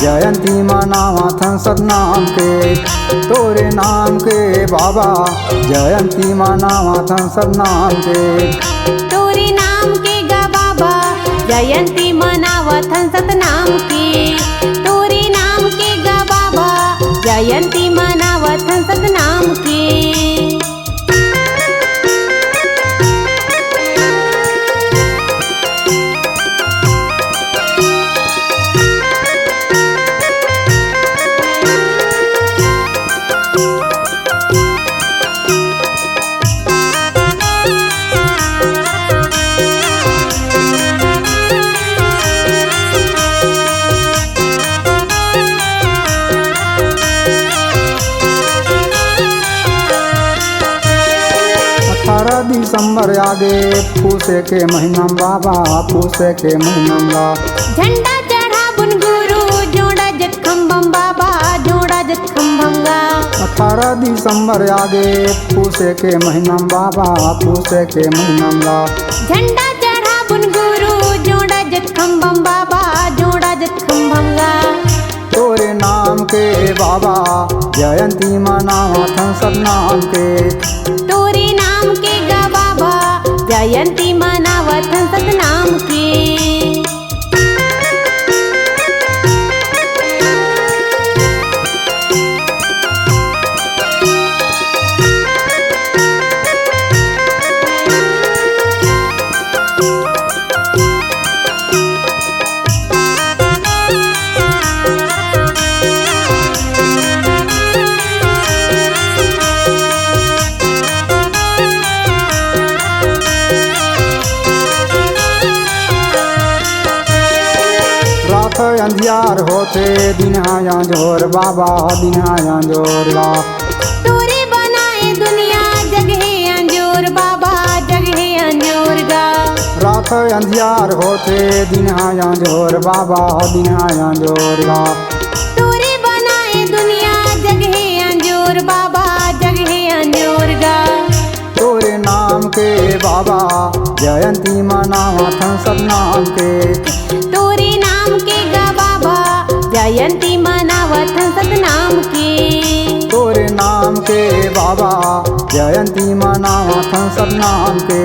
जयंती मनावथन सतनाम के। तोरे नाम के बाबा जयंती मनावथन सतनाम के। तोरे नाम के गा बाबा जयंती मनावथन सतनाम के। तोरे नाम के गा बाबा जयंती मनावथन सतनाम के। दिसंबर आगे पूसे के महीना बाबा पूसे के महीना झंडा चढ़ा बुन गुरु जोड़ा जत खम्भम बाबा जोड़ा जत खम्भंगा। 18 दिसंबर आगे पूसे के महीना बाबा पूसे के महीना झंडा चढ़ा बुन गुरु जोड़ा जत खम्भम बाबा जोड़ा जत खम्भंगा। तोरे नाम के बाबा जयंती मनावथन सतनाम के। तोरे नाम के गा बाबा जयंती मनावथन सतनाम के। अंधियार होते दिन आया जोर बाबा दिन आया जोर ला। तोरे बनाए दुनिया जगहे अंजोर बाबा जगहे अंजोर गा। रात अंधियार होते दिन आया जोर बाबा दिन आया जोर ला। तोरे बनाए दुनिया जगहे अंजोर बाबा जगहे अंजोर गा। तोरे नाम के बाबा जयंती मनावथन सतनाम के। तोरे नाम के गा बाबा जयंती मनावथन सतनाम के। तोरे नाम के बाबा जयंती मनावथन सतनाम के।